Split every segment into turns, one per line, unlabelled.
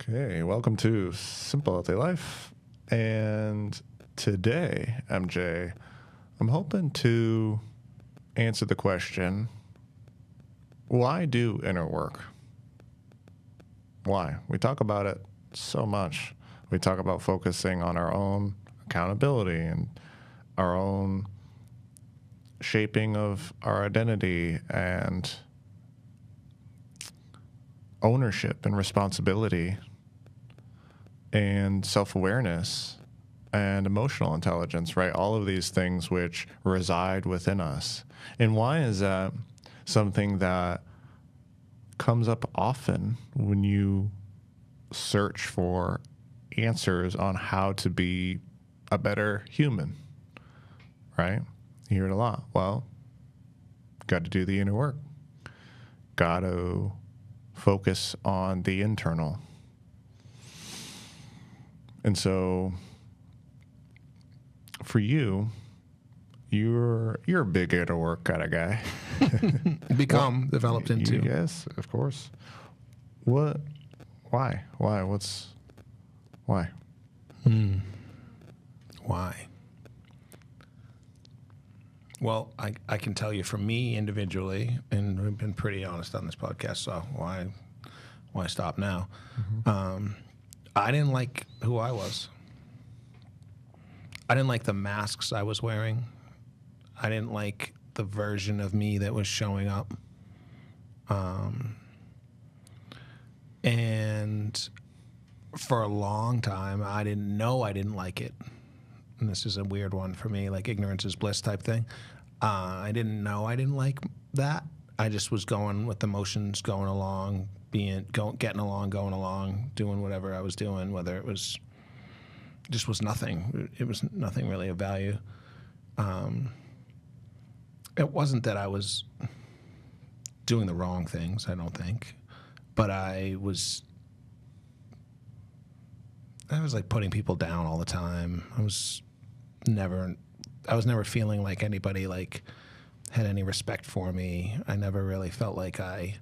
Okay, welcome to Simple Healthy Life. And today, MJ, I'm hoping to answer the question, why do inner work? Why? We talk about it so much. We talk about focusing on our own accountability and our own shaping of our identity and ownership and responsibility and self-awareness and emotional intelligence, right? All of these things which reside within us. And why is that something that comes up often when you search for answers on how to be a better human, right? You hear it a lot. Well, got to do the inner work. Got to focus on the internal. And so for you, you're a big inner work kind of guy.
Developed into.
Yes, of course. What? Why? Why? Why?
Why? Well, I can tell you from me individually, and we've been pretty honest on this podcast, so why stop now?
Mm-hmm.
I didn't like who I was. I didn't like the masks I was wearing. I didn't like the version of me that was showing up. And for a long time, I didn't know I didn't like it. And this is a weird one for me, like ignorance is bliss type thing. I didn't know I didn't like that. I just was going with the motions, going along, getting along, going along, doing whatever I was doing, whether it was just was nothing. It was nothing really of value. It wasn't that I was doing the wrong things, I don't think, but I was like putting people down all the time. I was never feeling like anybody like had any respect for me. I never really felt like I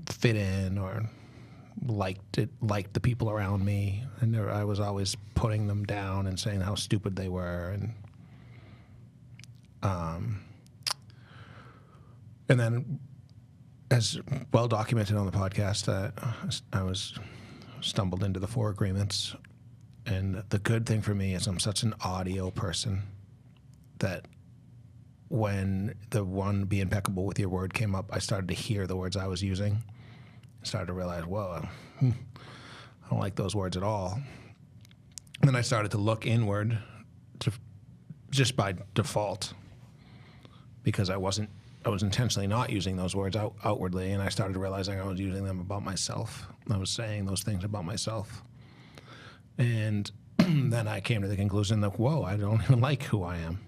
fit in or liked the people around me. I was always putting them down and saying how stupid they were, and then as well documented on the podcast, I was stumbled into the 4 agreements. And the good thing for me is I'm such an audio person that when the one be impeccable with your word came up, I started to hear the words I was using. I started to realize, whoa, I don't like those words at all. And then I started to look inward just by default because I was intentionally not using those words outwardly, and I started realizing I was using them about myself. I was saying those things about myself. And then I came to the conclusion that, whoa, I don't even like who I am.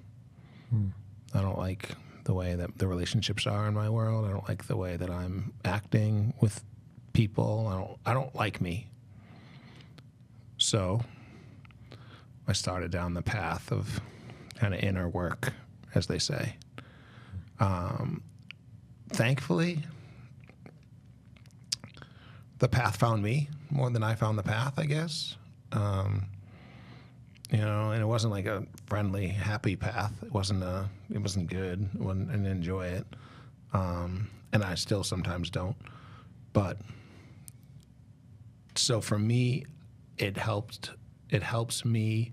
I don't like the way that the relationships are in my world. I don't like the way that I'm acting with people. I don't like me. So I started down the path of kind of inner work, as they say. Thankfully, the path found me more than I found the path, I guess. And it wasn't like a friendly, happy path. It wasn't good. I didn't enjoy it. And I still sometimes don't. But so for me, it helps me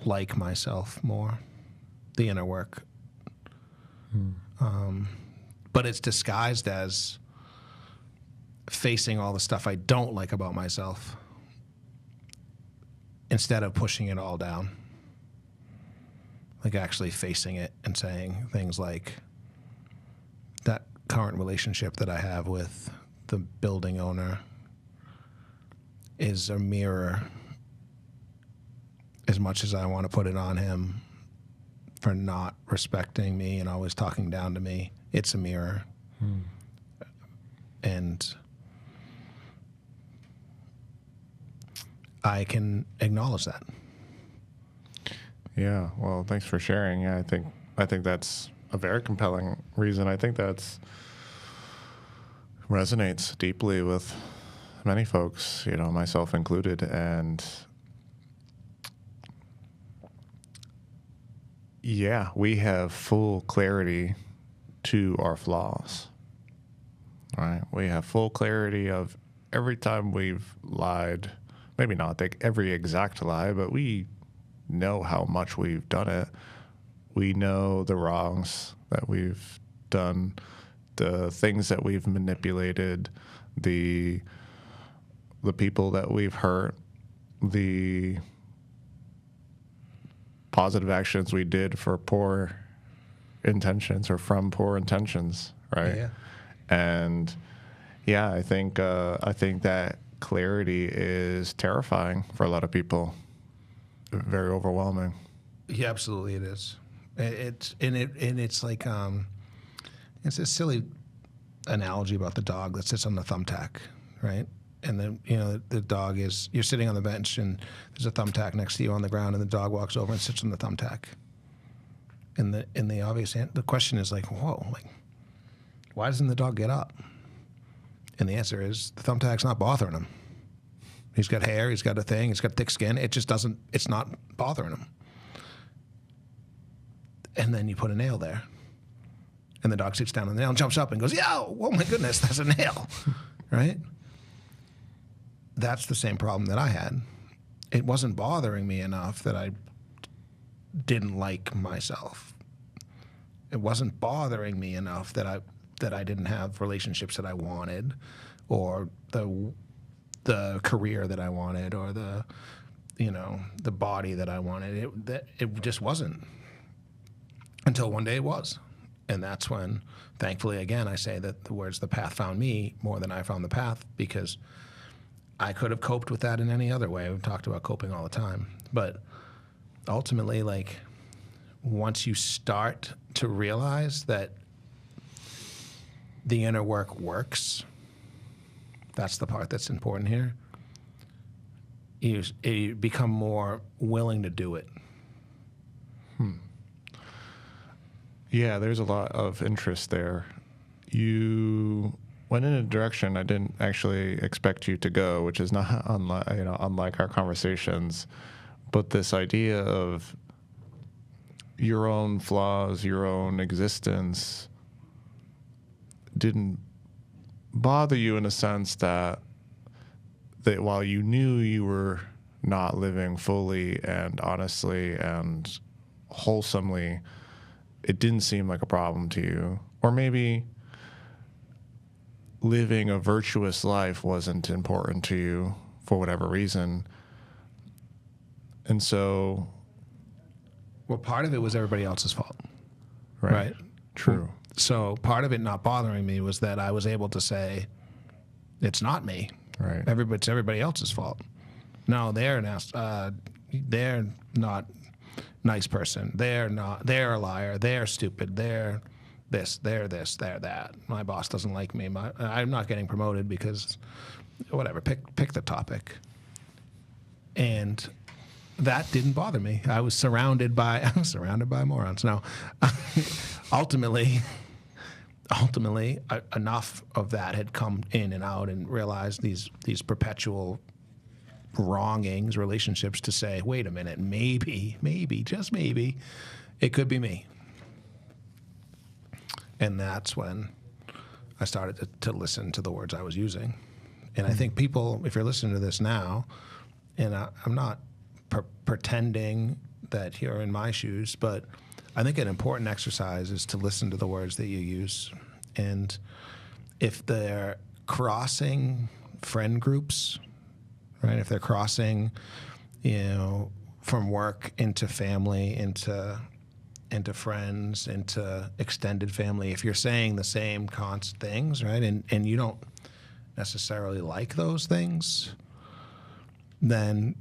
like myself more, the inner work. But it's disguised as facing all the stuff I don't like about myself instead of pushing it all down. Like actually facing it and saying things like, that current relationship that I have with the building owner is a mirror, as much as I want to put it on him for not respecting me and always talking down to me. It's a mirror. And I can acknowledge that.
Yeah, well, thanks for sharing. Yeah, I think that's a very compelling reason. I think that's resonates deeply with many folks, you know, myself included. And yeah, we have full clarity to our flaws, right? We have full clarity of every time we've lied, maybe not every exact lie, but we know how much we've done it. We know the wrongs that we've done, the things that we've manipulated, the people that we've hurt, the positive actions we did for poor intentions or from poor intentions, right?
Yeah.
And yeah, I think that clarity is terrifying for a lot of people. Very overwhelming.
Yeah, absolutely, it is. It's like it's a silly analogy about the dog that sits on the thumbtack, right? And then the dog is, you're sitting on the bench and there's a thumbtack next to you on the ground, and the dog walks over and sits on the thumbtack. And the obvious the question is like, whoa, like, why doesn't the dog get up? And the answer is the thumbtack's not bothering him. He's got hair, he's got a thing, he's got thick skin. It just doesn't, it's not bothering him. And then you put a nail there. And the dog sits down on the nail and jumps up and goes, yo, oh my goodness, that's a nail, right? That's the same problem that I had. It wasn't bothering me enough that I didn't like myself. It wasn't bothering me enough that I didn't have relationships that I wanted, or the career that I wanted, or the body that I wanted. It just wasn't, until one day it was. And that's when, thankfully, again, I say that the words, the path found me more than I found the path, because I could have coped with that in any other way. We've talked about coping all the time. But ultimately, like, once you start to realize that the inner work works, that's the part that's important here. You become more willing to do it.
Yeah, there's a lot of interest there. You went in a direction I didn't actually expect you to go, which is not unlike our conversations, but this idea of your own flaws, your own existence didn't bother you, in a sense that while you knew you were not living fully and honestly and wholesomely, it didn't seem like a problem to you. Or maybe living a virtuous life wasn't important to you for whatever reason. And so...
Well, part of it was everybody else's fault. Right?
True.
So part of it not bothering me was that I was able to say, it's not me.
Right.
It's everybody else's fault. No, they're not nice person. They're a liar. They're stupid. They're this, they're that. My boss doesn't like me. I'm not getting promoted because whatever, pick the topic. And that didn't bother me. I was surrounded by morons. No, ultimately, enough of that had come in and out, and realized these perpetual wrongings, relationships, to say, wait a minute, maybe, just maybe, it could be me. And that's when I started to listen to the words I was using. And I think people, if you're listening to this now, and I'm not pretending that you're in my shoes, but I think an important exercise is to listen to the words that you use. And if they're crossing friend groups, right? If they're crossing, from work into family, into friends, into extended family, if you're saying the same things, right? And you don't necessarily like those things, then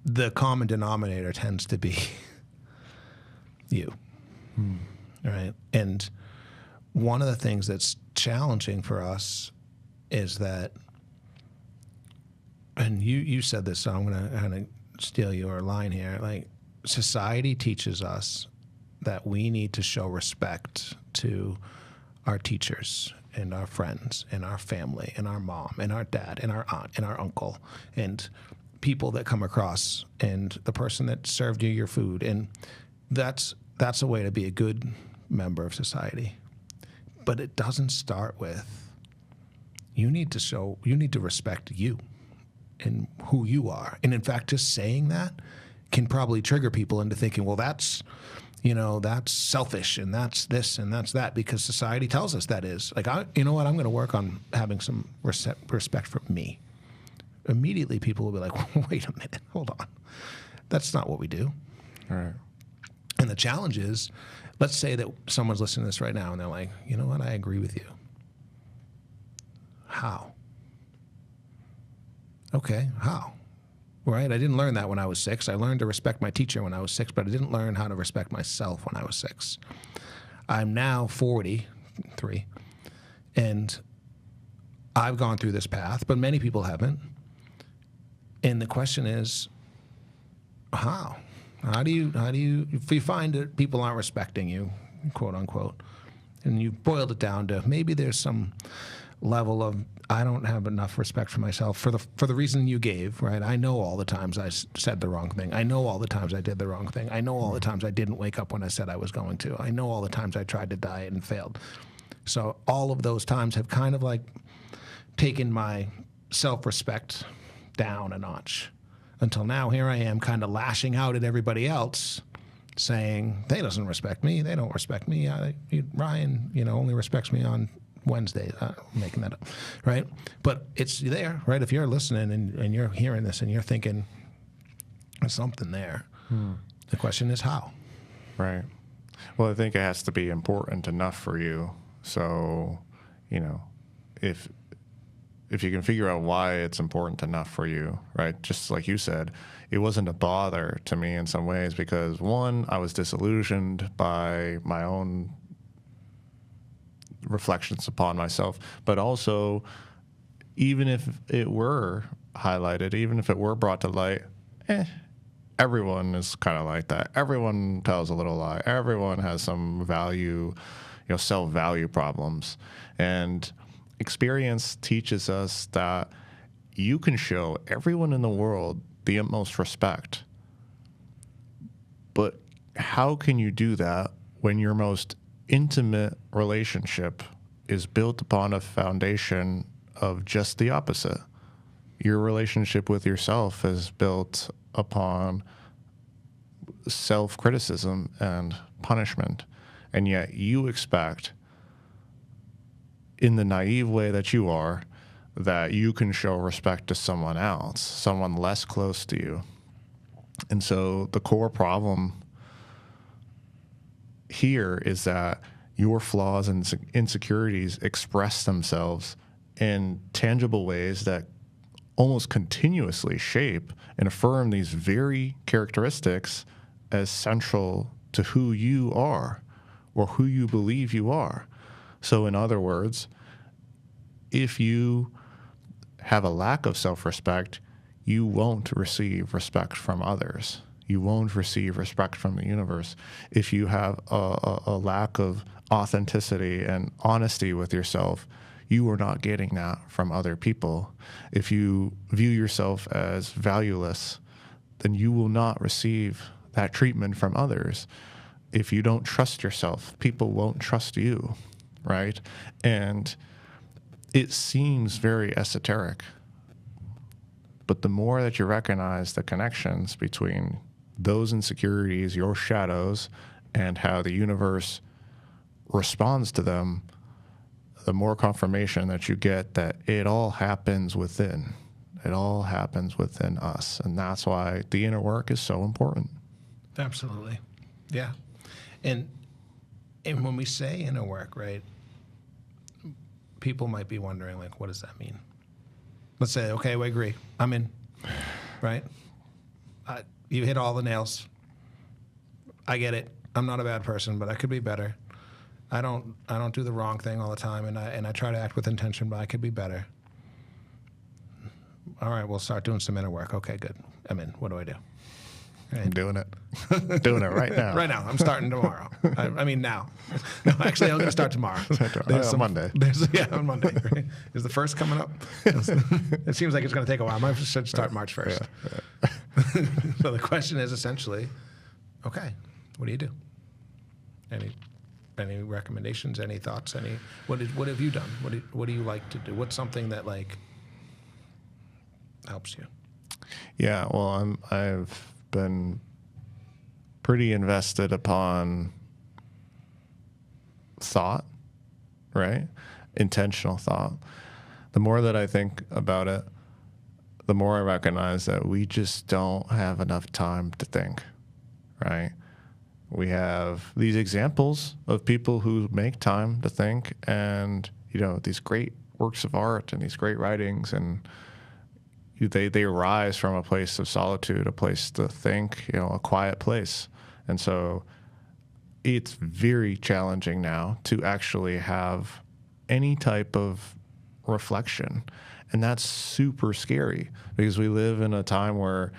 the common denominator tends to be you, right? And one of the things that's challenging for us is that, and you said this, so I'm going to kind of steal your line here. Like, society teaches us that we need to show respect to our teachers and our friends and our family and our mom and our dad and our aunt and our uncle and people that come across and the person that served you your food. And that's a way to be a good member of society. But it doesn't start with, you need to respect you and who you are. And in fact, just saying that can probably trigger people into thinking, well, that's selfish and that's this and that's that, because society tells us that is. Like, you know what, I'm going to work on having some respect for me. Immediately people will be like, wait a minute, hold on. That's not what we do.
All right.
And the challenge is, let's say that someone's listening to this right now and they're like, you know what, I agree with you. How? Okay, how? Right? I didn't learn that when I was 6. I learned to respect my teacher when I was 6, but I didn't learn how to respect myself when I was 6. I'm now 43, and I've gone through this path, but many people haven't. And the question is, how? How do you, if you find that people aren't respecting you, quote unquote, and you boiled it down to maybe there's some level of, I don't have enough respect for myself for the reason you gave, right? I know all the times I said the wrong thing. I know all the times I did the wrong thing. I know all the times I didn't wake up when I said I was going to. I know all the times I tried to diet and failed. So all of those times have kind of like taken my self-respect down a notch, until now here I am kind of lashing out at everybody else, saying, they doesn't respect me. They don't respect me. Ryan, only respects me on Wednesday, making that up, right? But it's there, right? If you're listening and you're hearing this and you're thinking, there's something there, the question is how?
Right. Well, I think it has to be important enough for you. So, if you can figure out why it's important enough for you, right? Just like you said, it wasn't a bother to me in some ways because, one, I was disillusioned by my own reflections upon myself, but also, even if it were highlighted, even if it were brought to light, everyone is kind of like that. Everyone tells a little lie. Everyone has some value, self-value problems. And experience teaches us that you can show everyone in the world the utmost respect. But how can you do that when your most intimate relationship is built upon a foundation of just the opposite? Your relationship with yourself is built upon self-criticism and punishment. And yet you expect, in the naive way that you are, that you can show respect to someone else, someone less close to you. And so the core problem here is that your flaws and insecurities express themselves in tangible ways that almost continuously shape and affirm these very characteristics as central to who you are or who you believe you are. So in other words, if you have a lack of self-respect, you won't receive respect from others. You won't receive respect from the universe. If you have a lack of authenticity and honesty with yourself, you are not getting that from other people. If you view yourself as valueless, then you will not receive that treatment from others. If you don't trust yourself, people won't trust you, right? And it seems very esoteric, but the more that you recognize the connections between those insecurities, your shadows, and how the universe responds to them, the more confirmation that you get that it all happens within. It all happens within us. And that's why the inner work is so important.
Absolutely. Yeah. And when we say inner work, right, people might be wondering, like, what does that mean? Let's say, okay, we agree. I'm in, right? You hit all the nails. I get it. I'm not a bad person, but I could be better. I don't do the wrong thing all the time, and I try to act with intention, but I could be better. All right, we'll start doing some inner work. Okay, good. I'm in. What do I do?
I'm doing it. Doing it right now.
Right now. I'm starting tomorrow. I mean, now. No, actually, I'm going to start tomorrow.
On Monday.
On Monday. Right? Is the first coming up? It seems like it's going to take a while. I should start March 1st. Yeah. So the question is essentially, okay, what do you do? Any recommendations? Any thoughts? What have you done? What do you like to do? What's something that like helps you?
Yeah, well, I've been pretty invested upon thought, right? Intentional thought. The more that I think about it, the more I recognize that we just don't have enough time to think, right? We have these examples of people who make time to think, and, you know, these great works of art and these great writings, and they arise from a place of solitude, a place to think, you know, a quiet place. And so it's very challenging now to actually have any type of reflection. And that's super scary because we live in a time where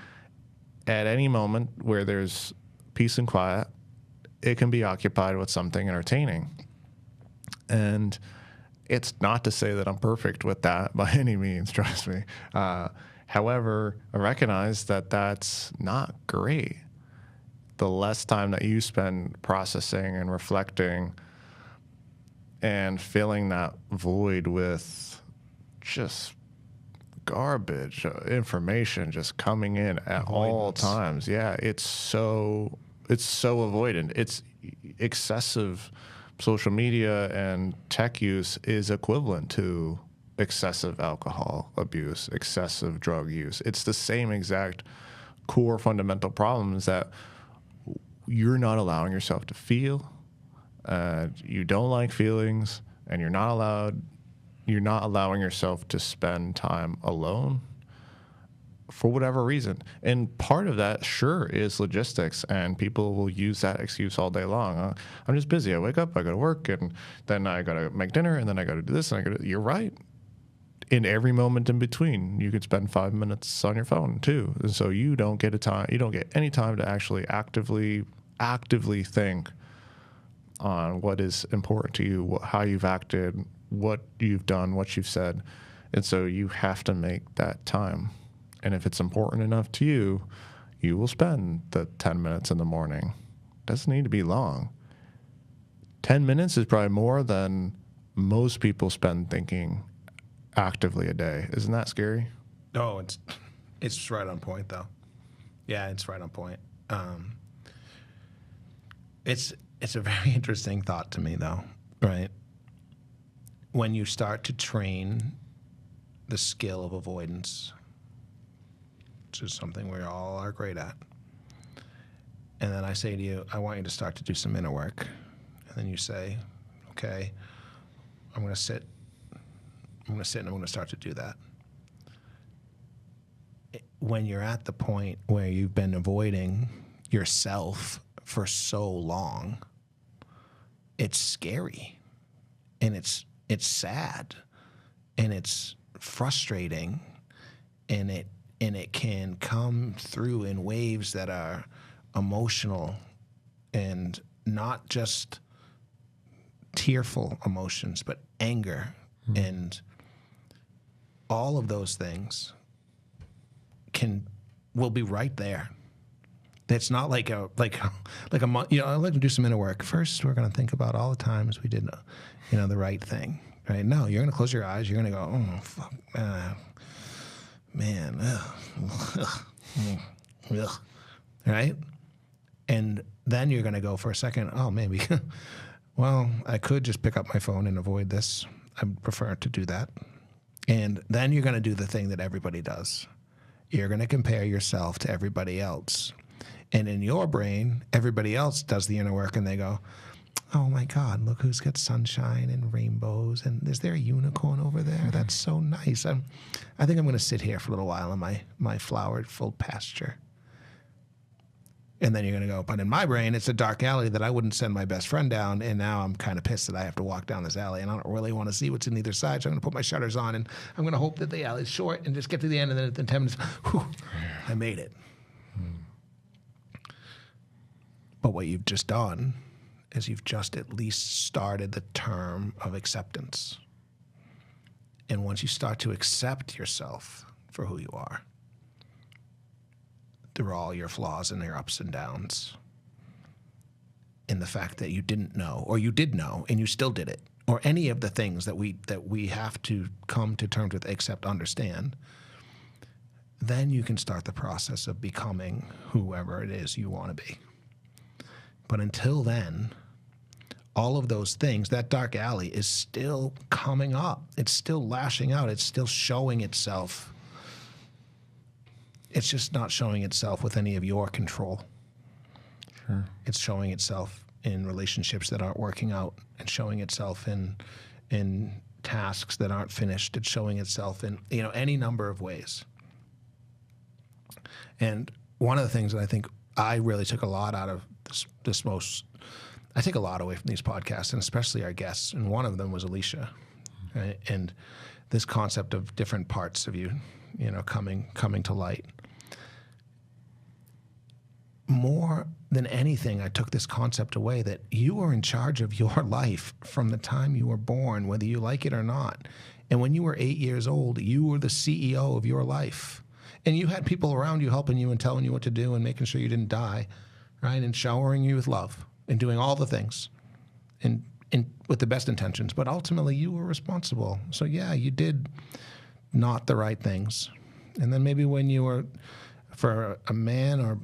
at any moment where there's peace and quiet, it can be occupied with something entertaining. And it's not to say that I'm perfect with that by any means, trust me. However, I recognize that that's not great. The less time that you spend processing and reflecting and filling that void with just garbage information just coming in at all times. Yeah, it's so avoidant. It's excessive. Social media and tech use is equivalent to excessive alcohol abuse, excessive drug use. It's the same exact core fundamental problems that you're not allowing yourself to feel. You don't like feelings, and you're not allowing yourself to spend time alone for whatever reason. And part of that, sure, is logistics, and people will use that excuse all day long. I'm just busy. I wake up, I go to work, and then I got to make dinner, and then I got to do this, and you're right. In every moment in between, you could spend 5 minutes on your phone too. And so you don't get any time to actually actively think on what is important to you, how you've acted, what you've done, what you've said. And so you have to make that time. And if it's important enough to you, you will spend the 10 minutes in the morning. Doesn't need to be long. 10 minutes is probably more than most people spend thinking actively a day. Isn't that scary?
Oh, it's right on point though. Yeah, it's right on point. It's a very interesting thought to me though, right? When you start to train the skill of avoidance, which is something we all are great at, and then I say to you, I want you to start to do some inner work, and then you say, okay, I'm going to sit and I'm going to start to do that. When you're at the point where you've been avoiding yourself for so long, it's scary, and it's sad, and it's frustrating, and it can come through in waves that are emotional and not just tearful emotions, but anger and all of those things will be right there. It's not like a month. You know, I'll let you do some inner work. First, we're going to think about all the times we did, the right thing. Right? No, you're going to close your eyes. You're going to go, oh fuck, man, right? And then you're going to go for a second. Oh, maybe. Well, I could just pick up my phone and avoid this. I prefer to do that. And then you're going to do the thing that everybody does. You're going to compare yourself to everybody else. And in your brain, everybody else does the inner work, and they go, oh my God, look who's got sunshine and rainbows, and is there a unicorn over there? That's so nice. I think I'm going to sit here for a little while in my flowered full pasture. And then you're going to go, but in my brain, it's a dark alley that I wouldn't send my best friend down, and now I'm kind of pissed that I have to walk down this alley, and I don't really want to see what's in either side, so I'm going to put my shutters on, and I'm going to hope that the alley's short and just get to the end, and then in 10 minutes, whew, I made it. But what you've just done is you've just at least started the term of acceptance. And once you start to accept yourself for who you are, through all your flaws and your ups and downs, in the fact that you didn't know, or you did know and you still did it, or any of the things that we have to come to terms with, accept, understand, then you can start the process of becoming whoever it is you want to be. But until then, all of those things, that dark alley is still coming up. It's still lashing out. It's still showing itself. It's just not showing itself with any of your control.
Sure.
It's showing itself in relationships that aren't working out, and showing itself in tasks that aren't finished. It's showing itself in, any number of ways. And one of the things that I think I really took a lot out of I take a lot away from these podcasts, and especially our guests, and one of them was Alicia, right? And this concept of different parts of you, coming to light. More than anything, I took this concept away that you are in charge of your life from the time you were born, whether you like it or not. And when you were 8 years old, you were the CEO of your life. And you had people around you helping you and telling you what to do and making sure you didn't die, right? And showering you with love and doing all the things and with the best intentions. But ultimately, you were responsible. So, yeah, you did not the right things. And then maybe when you were, for a man or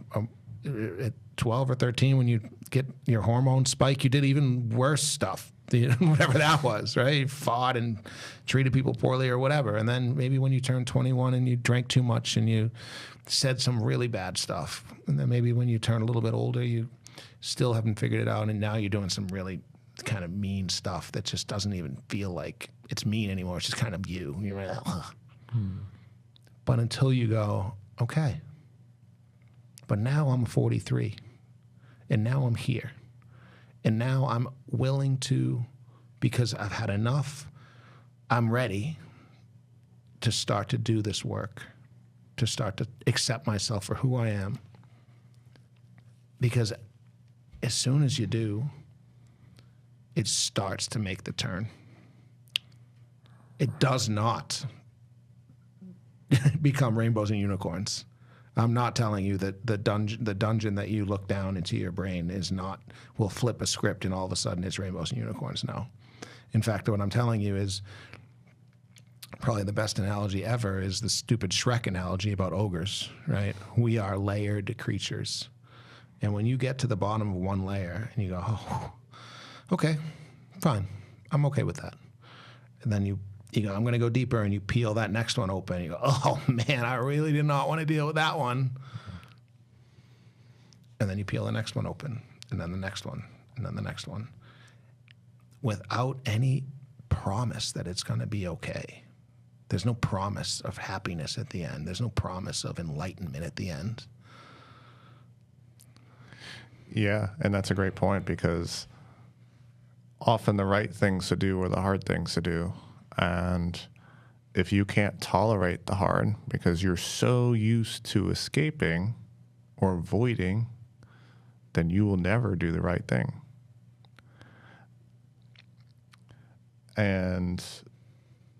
at 12 or 13, when you get your hormone spike, you did even worse stuff, whatever that was, right? You fought and treated people poorly or whatever. And then maybe when you turned 21 and you drank too much and you said some really bad stuff. And then maybe when you turn a little bit older, you still haven't figured it out, and now you're doing some really kind of mean stuff that just doesn't even feel like it's mean anymore. It's just kind of you. You're like, ugh. But until you go, okay, but now I'm 43, and now I'm here, and now I'm willing to, because I've had enough, I'm ready to start to do this work, to start to accept myself for who I am. Because as soon as you do, it starts to make the turn. It does not become rainbows and unicorns. I'm not telling you that the dungeon that you look down into your brain will flip a script and all of a sudden it's rainbows and unicorns. No. In fact, what I'm telling you is probably the best analogy ever is the stupid Shrek analogy about ogres, right? We are layered creatures. And when you get to the bottom of one layer and you go, oh, okay, fine, I'm okay with that. And then you go, I'm going to go deeper, and you peel that next one open. And you go, oh man, I really did not want to deal with that one. And then you peel the next one open, and then the next one, and then the next one, without any promise that it's going to be okay. There's no promise of happiness at the end. There's no promise of enlightenment at the end.
Yeah, and that's a great point, because often the right things to do are the hard things to do. And if you can't tolerate the hard because you're so used to escaping or avoiding, then you will never do the right thing. And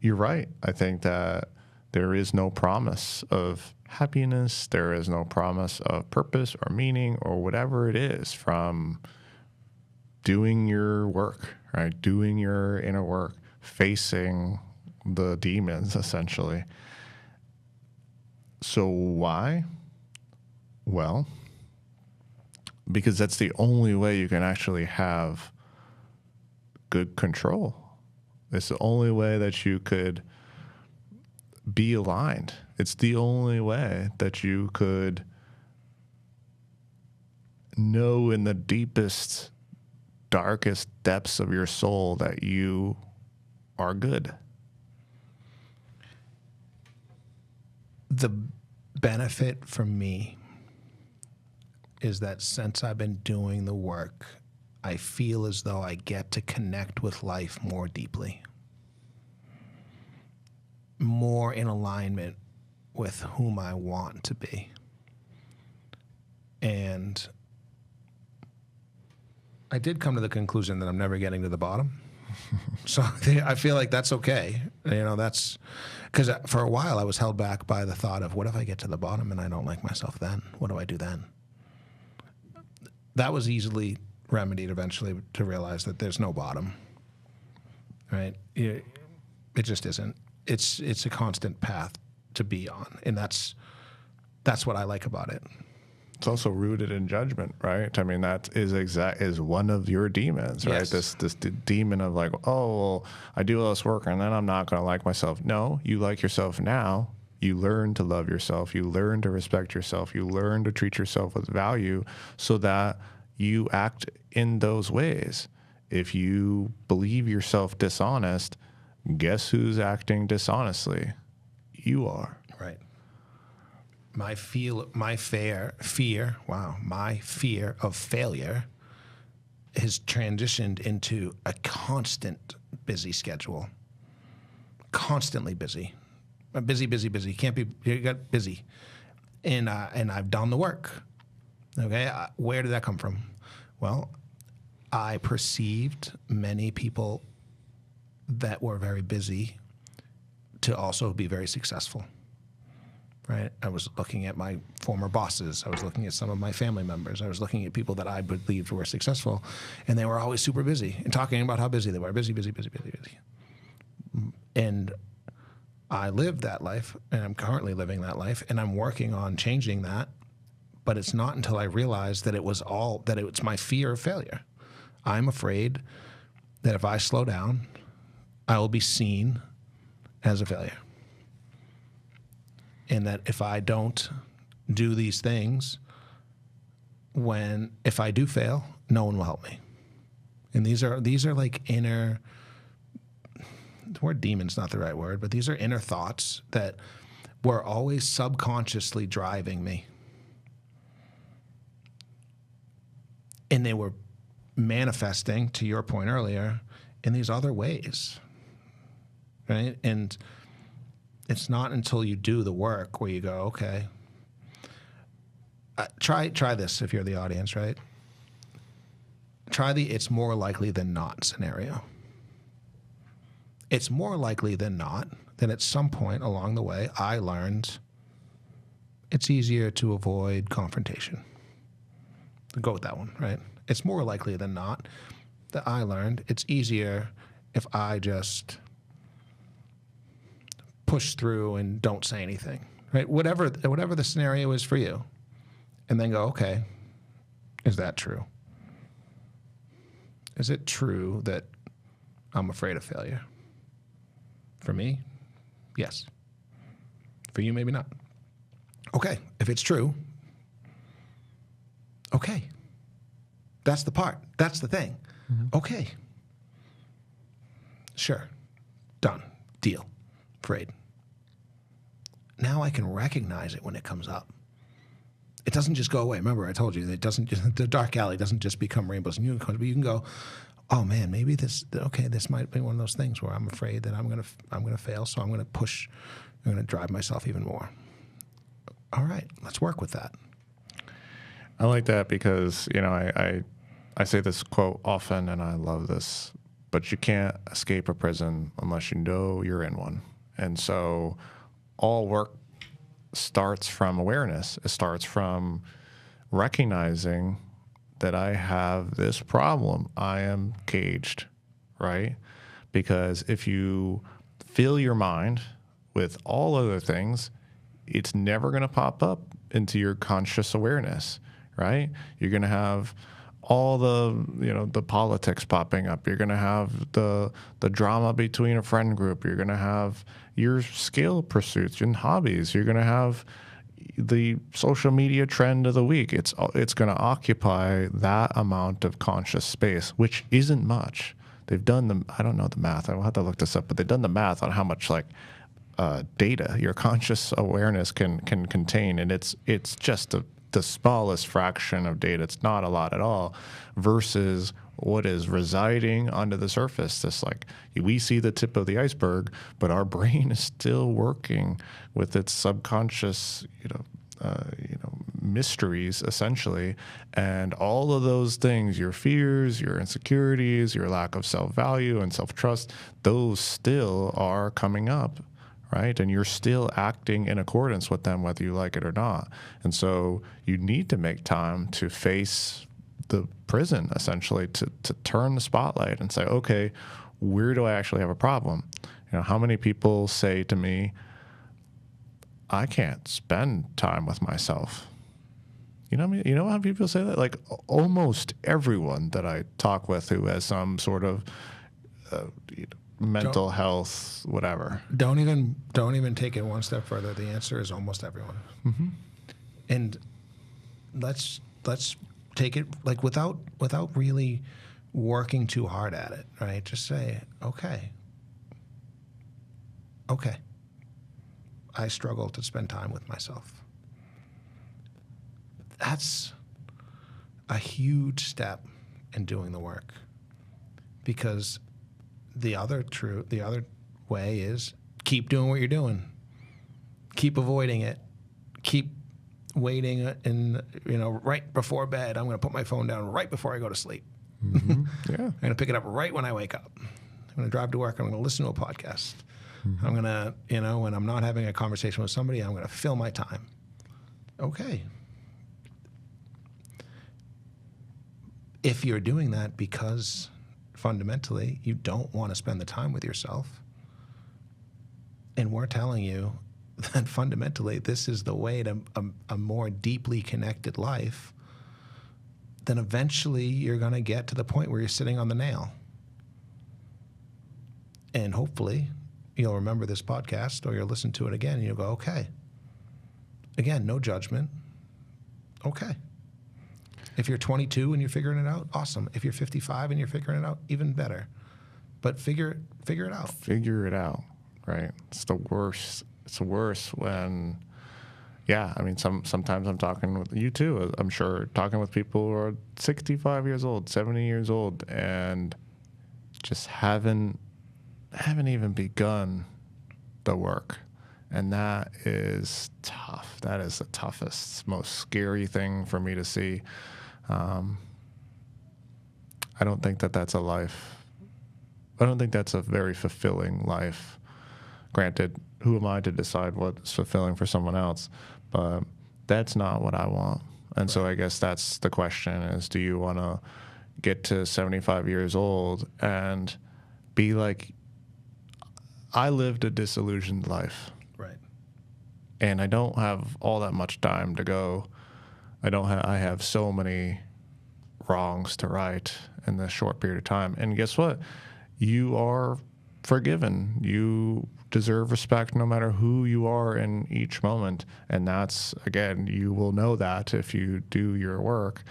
you're right. I think that there is no promise of happiness. There is no promise of purpose or meaning or whatever it is from doing your work, right? Doing your inner work, facing the demons, essentially. So why? Well, because that's the only way you can actually have good control. It's the only way that you could be aligned. It's the only way that you could know in the deepest, darkest depths of your soul that you are good.
The benefit for me is that since I've been doing the work, I feel as though I get to connect with life more deeply, more in alignment with whom I want to be. And I did come to the conclusion that I'm never getting to the bottom. So I feel like that's okay. That's because for a while I was held back by the thought of, what if I get to the bottom and I don't like myself then? What do I do then? That was easily remedied eventually to realize that there's no bottom, right? It just isn't. It's a constant path to be on, and that's what I like about it.
It's also rooted in judgment, right? I mean, that is one of your demons, right?
Yes.
This demon of like, oh, well, I do all this work and then I'm not going to like myself. No, you like yourself now. You learn to love yourself. You learn to respect yourself. You learn to treat yourself with value so that you act in those ways. If you believe yourself dishonest, guess who's acting dishonestly? You are.
Right. My fear of failure has transitioned into a constant busy schedule. Constantly busy. Busy. You got busy. And I've done the work. Okay? Where did that come from? Well, I perceived many people that were very busy to also be very successful. Right? I was looking at my former bosses. I was looking at some of my family members. I was looking at people that I believed were successful, and they were always super busy and talking about how busy they were. Busy. And I lived that life, and I'm currently living that life, and I'm working on changing that. But it's not until I realized that it's my fear of failure. I'm afraid that if I slow down, I will be seen as a failure. And that if I don't do these things, if I do fail, no one will help me. And these are like inner, the word demon's not the right word, but these are inner thoughts that were always subconsciously driving me. And they were manifesting, to your point earlier, in these other ways, right? And it's not until you do the work where you go, okay, try this if you're the audience, right? Try the it's more likely than not scenario. It's more likely than not that at some point along the way, I learned it's easier to avoid confrontation. Go with that one, right? It's more likely than not that I learned it's easier if I just push through and don't say anything, right? Whatever the scenario is for you. And then go, okay, is that true? Is it true that I'm afraid of failure? For me, yes. For you, maybe not. Okay, if it's true, okay. That's the part. That's the thing. Mm-hmm. Okay. Sure. Done. Deal. Afraid. Now I can recognize it when it comes up. It doesn't just go away. Remember, I told you that the dark alley doesn't just become rainbows and unicorns, but you can go, oh man, maybe this might be one of those things where I'm afraid that I'm gonna fail, so I'm gonna push, I'm gonna drive myself even more. All right, let's work with that.
I like that because, I say this quote often, and I love this, but you can't escape a prison unless you know you're in one. And so all work starts from awareness. It starts from recognizing that I have this problem. I am caged, right? Because if you fill your mind with all other things, it's never going to pop up into your conscious awareness, right? You're going to have all the politics popping up. You're going to have the drama between a friend group. You're going to have your skill pursuits and hobbies. You're going to have the social media trend of the week. It's going to occupy that amount of conscious space, which isn't much. They've done I don't know the math. I will have to look this up, but they've done the math on how much data your conscious awareness can contain, and it's just the smallest fraction of data. It's not a lot at all versus what is residing under the surface. We see the tip of the iceberg, but our brain is still working with its subconscious, mysteries, essentially. And all of those things, your fears, your insecurities, your lack of self-value and self-trust, those still are coming up, right? And you're still acting in accordance with them, whether you like it or not. And so you need to make time to face the prison, essentially, to turn the spotlight and say, okay, where do I actually have a problem? You know, how many people say to me, I can't spend time with myself? You know what I mean? You know how people say that? Like almost everyone that I talk with who has some sort of mental health, whatever.
Don't even take it one step further. The answer is almost everyone.
Mm-hmm.
And let's take it like without really working too hard at it, right? Just say, okay, I struggle to spend time with myself. That's a huge step in doing the work, because the other way is keep doing what you're doing, keep avoiding it, keep waiting, and right before bed, I'm going to put my phone down right before I go to sleep.
Mm-hmm. Yeah,
I'm going to pick it up right when I wake up. I'm going to drive to work. I'm going to listen to a podcast. Mm-hmm. I'm going to, when I'm not having a conversation with somebody, I'm going to fill my time. Okay. If you're doing that because fundamentally you don't want to spend the time with yourself, and we're telling you that fundamentally this is the way to a more deeply connected life, then eventually you're going to get to the point where you're sitting on the nail. And hopefully you'll remember this podcast, or you'll listen to it again and you'll go, okay. Again, no judgment. Okay. If you're 22 and you're figuring it out, awesome. If you're 55 and you're figuring it out, even better. But figure it out.
Figure it out, right? It's the worst. It's worse when, I mean, sometimes I'm talking with you too, I'm sure, talking with people who are 65 years old, 70 years old, and just haven't even begun the work. And that is tough. That is the toughest, most scary thing for me to see. I don't think that's a life. I don't think that's a very fulfilling life. Granted, who am I to decide what's fulfilling for someone else? But that's not what I want. And so I guess that's the question is, do you want to get to 75 years old and be like, I lived a disillusioned life.
Right.
And I don't have all that much time to go. I have so many wrongs to right in this short period of time. And guess what? You are forgiven. You deserve respect no matter who you are in each moment. And that's, again, you will know that if you do your work.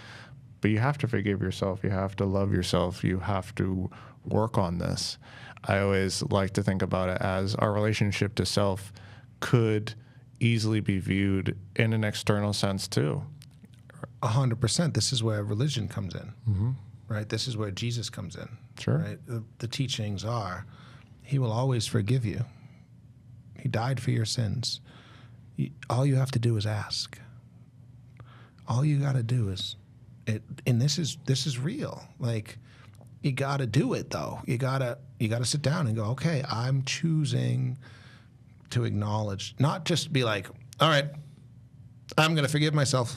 But you have to forgive yourself. You have to love yourself. You have to work on this. I always like to think about it as our relationship to self could easily be viewed in an external sense too.
100%. This is where religion comes in, mm-hmm. right? This is where Jesus comes in.
Sure.
Right? The teachings are, he will always forgive you. He died for your sins. All you have to do is ask. All you got to do is, and this is real. Like, you got to do it though. You gotta sit down and go, okay, I'm choosing to acknowledge, not just be like, all right, I'm going to forgive myself.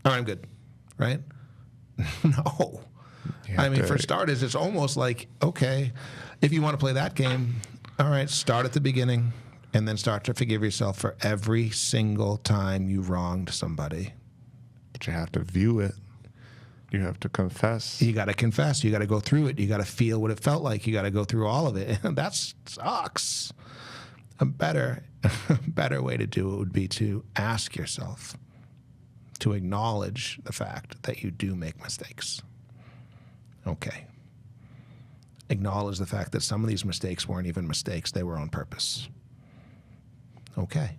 All right, I'm good. Right? No. I mean, for starters, it's almost like, okay, if you want to play that game, all right, start at the beginning and then start to forgive yourself for every single time you wronged somebody.
But you have to view it. You have to confess.
You got to confess. You got to go through it. You got to feel what it felt like. You got to go through all of it. And that sucks. A better way to do it would be to ask yourself, to acknowledge the fact that you do make mistakes. Okay. Acknowledge the fact that some of these mistakes weren't even mistakes. They were on purpose. Okay.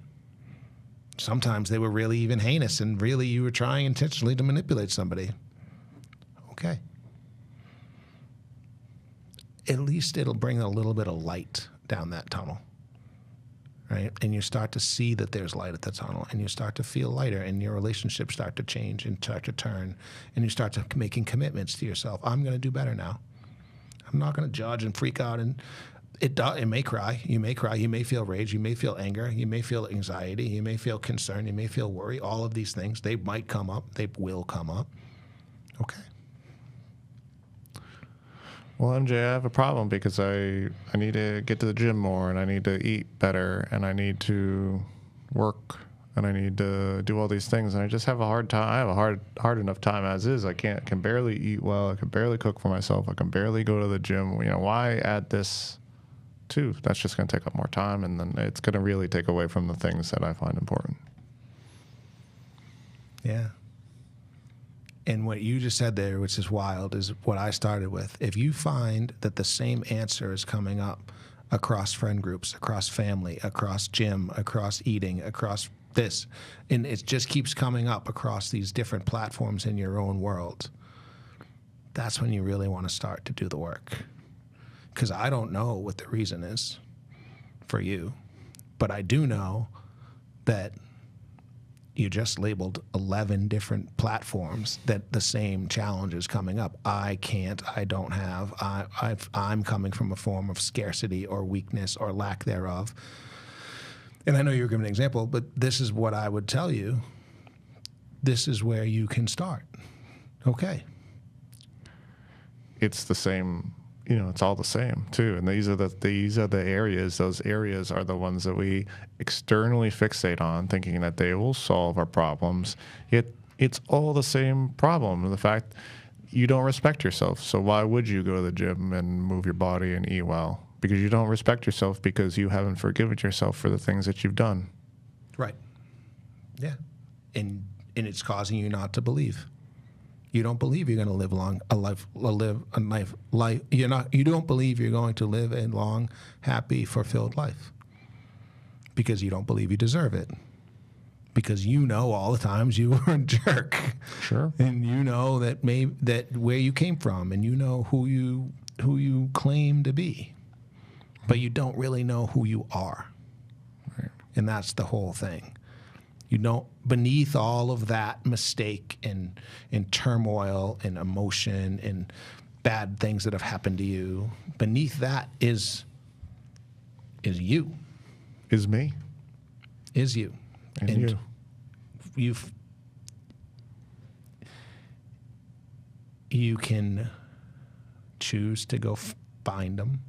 Sometimes they were really even heinous and really you were trying intentionally to manipulate somebody. Okay. At least it'll bring a little bit of light down that tunnel. right? And you start to see that there's light at the tunnel, and you start to feel lighter, and your relationships start to change and start to turn, and you start to making commitments to yourself. I'm going to do better now. I'm not going to judge and freak out. And it may cry. You may cry. You may feel rage. You may feel anger. You may feel anxiety. You may feel concern. You may feel worry. All of these things, they might come up. They will come up. Okay.
Well, MJ, I have a problem because I need to get to the gym more, and I need to eat better, and I need to work, and I need to do all these things, and I just have a hard time. I have a hard enough time as is. I can barely eat well. I can barely cook for myself. I can barely go to the gym. Why add this too? That's just going to take up more time, and then it's going to really take away from the things that I find important.
Yeah. And what you just said there, which is wild, is what I started with. If you find that the same answer is coming up across friend groups, across family, across gym, across eating, across this, and it just keeps coming up across these different platforms in your own world, that's when you really want to start to do the work. Because I don't know what the reason is for you, but I do know that you just labeled 11 different platforms that the same challenge is coming up. I can't, I don't have, I'm coming from a form of scarcity or weakness or lack thereof. And I know you were giving an example, but this is what I would tell you. This is where you can start. Okay.
It's the same, it's all the same too. And these are the areas, those areas are the ones that we externally fixate on, thinking that they will solve our problems. Yet it's all the same problem. The fact you don't respect yourself. So why would you go to the gym and move your body and eat well? Because you don't respect yourself, because you haven't forgiven yourself for the things that you've done. Right.
Yeah. And it's causing you not to believe. You don't believe you're going to live you don't believe you're going to live a long, happy, fulfilled life, because you don't believe you deserve it, because all the times you were a jerk.
Sure.
And that where you came from, and who you claim to be, but you don't really know who you are.
Right.
And that's the whole thing. Beneath all of that mistake and turmoil and emotion and bad things that have happened to you, beneath that is you.
Is me.
Is you.
And
you can choose to go find them,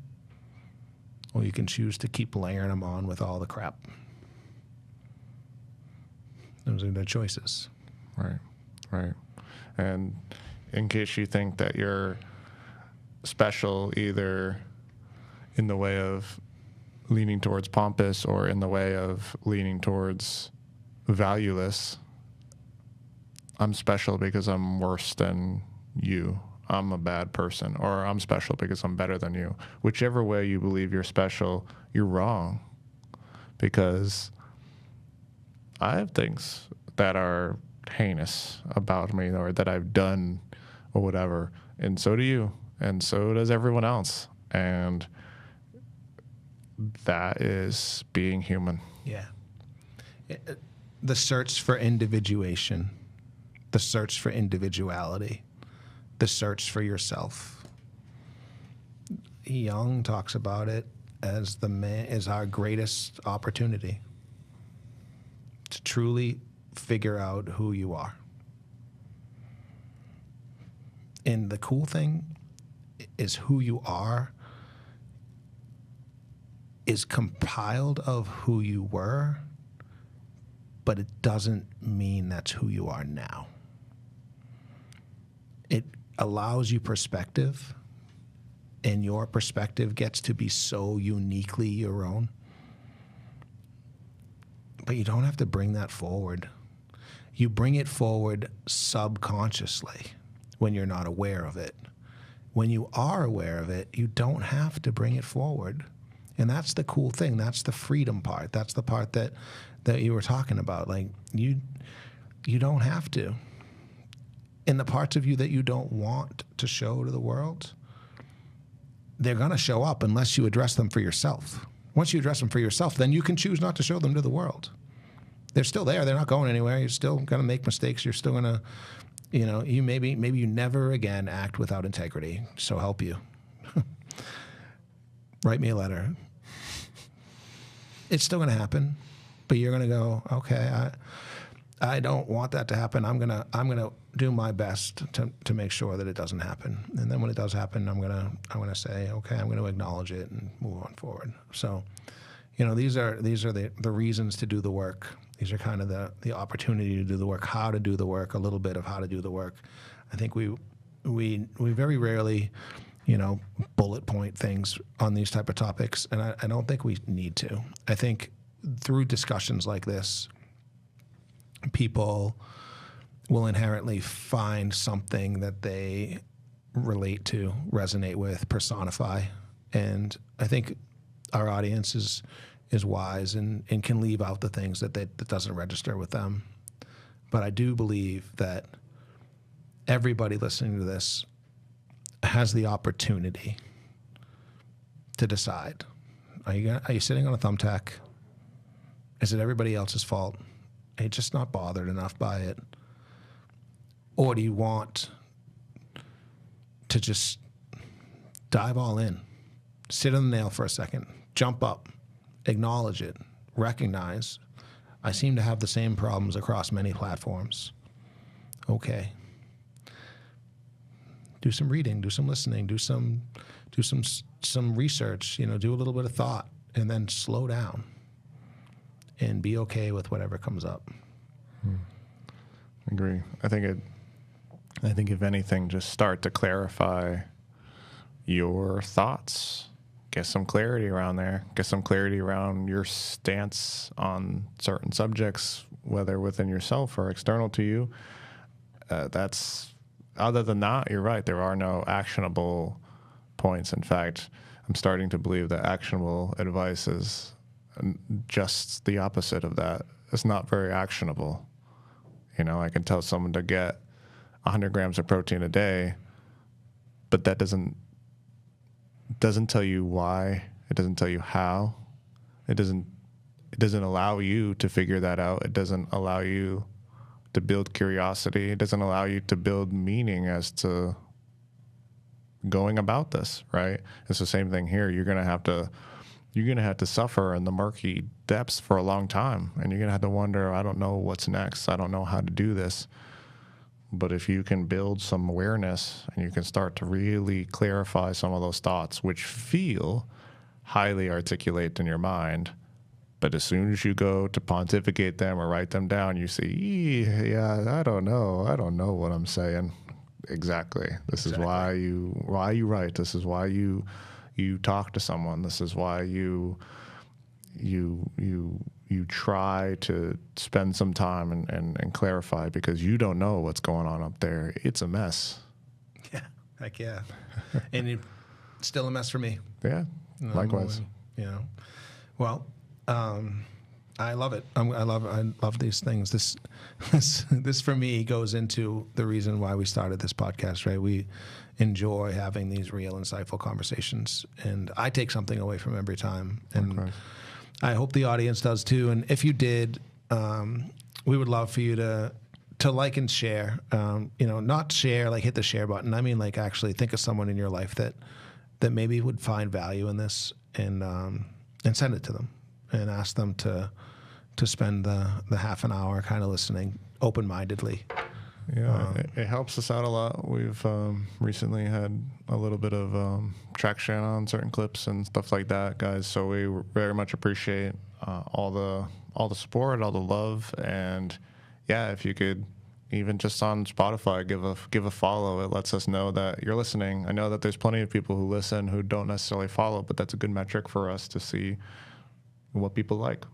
or you can choose to keep layering them on with all the crap. Those are the choices.
Right. And in case you think that you're special, either in the way of leaning towards pompous or in the way of leaning towards valueless, I'm special because I'm worse than you. I'm a bad person, or I'm special because I'm better than you. Whichever way you believe you're special, you're wrong, because I have things that are heinous about me, or that I've done, or whatever, and so do you, and so does everyone else, and that is being human.
Yeah. The search for individuation, the search for individuality, the search for yourself. Jung talks about it as our greatest opportunity to truly figure out who you are. And the cool thing is, who you are is compiled of who you were, but it doesn't mean that's who you are now. It allows you perspective, and your perspective gets to be so uniquely your own. But you don't have to bring that forward. You bring it forward subconsciously when you're not aware of it. When you are aware of it, you don't have to bring it forward. And that's the cool thing. That's the freedom part. That's the part that you were talking about. Like, you don't have to. And the parts of you that you don't want to show to the world, they're going to show up unless you address them for yourself. Once you address them for yourself, then you can choose not to show them to the world. They're still there. They're not going anywhere. You're still going to make mistakes. You're still going to, you maybe you never again act without integrity. So help you. Write me a letter. It's still going to happen, but you're going to go, okay, I don't want that to happen. I'm gonna do my best to make sure that it doesn't happen. And then when it does happen, I'm gonna say, okay, I'm gonna acknowledge it and move on forward. So, these are the reasons to do the work. These are kind of the opportunity to do the work, how to do the work, a little bit of how to do the work. I think we very rarely, bullet point things on these type of topics, and I don't think we need to. I think through discussions like this, people will inherently find something that they relate to, resonate with, personify. And I think our audience is wise and can leave out the things that doesn't register with them. But I do believe that everybody listening to this has the opportunity to decide. Are you sitting on a thumbtack? Is it everybody else's fault? Are you just not bothered enough by it? Or do you want to just dive all in, sit on the nail for a second, jump up, acknowledge it, recognize, I seem to have the same problems across many platforms. Okay. Do some reading, do some listening, do some research, do a little bit of thought, and then slow down and be okay with whatever comes up.
Agree. I think if anything, just start to clarify your thoughts. Get some clarity around there. Get some clarity around your stance on certain subjects, whether within yourself or external to you. Other than that, you're right. There are no actionable points. In fact, I'm starting to believe that actionable advice is just the opposite of that. It's not very actionable. I can tell someone to get 100 grams of protein a day, but that doesn't tell you why. It doesn't tell you how. It doesn't allow you to figure that out. It doesn't allow you to build curiosity. It doesn't allow you to build meaning as to going about this, right? It's the same thing here. You're gonna have to suffer in the murky depths for a long time, and you're gonna have to wonder, I don't know what's next. I don't know how to do this. But if you can build some awareness and you can start to really clarify some of those thoughts, which feel highly articulate in your mind, but as soon as you go to pontificate them or write them down, you see, yeah, I don't know what I'm saying. Exactly. This is why you write. This is why you talk to someone. This is why you try to spend some time and clarify, because you don't know what's going on up there. It's a mess.
Yeah, heck yeah. And it's still a mess for me.
Yeah, likewise.
Well, I love it. I love these things. This for me goes into the reason why we started this podcast, right? We enjoy having these real, insightful conversations, and I take something away from every time. And I hope the audience does too. And if you did, we would love for you to like and share. Not share like hit the share button. I mean, like actually think of someone in your life that maybe would find value in this, and send it to them and ask them to spend the half an hour kind of listening open-mindedly.
Yeah, it helps us out a lot. We've recently had a little bit of traction on certain clips and stuff like that, guys. So we very much appreciate all the support, all the love, and yeah, if you could even just on Spotify give a follow. It lets us know that you're listening. I know that there's plenty of people who listen who don't necessarily follow, but that's a good metric for us to see what people like.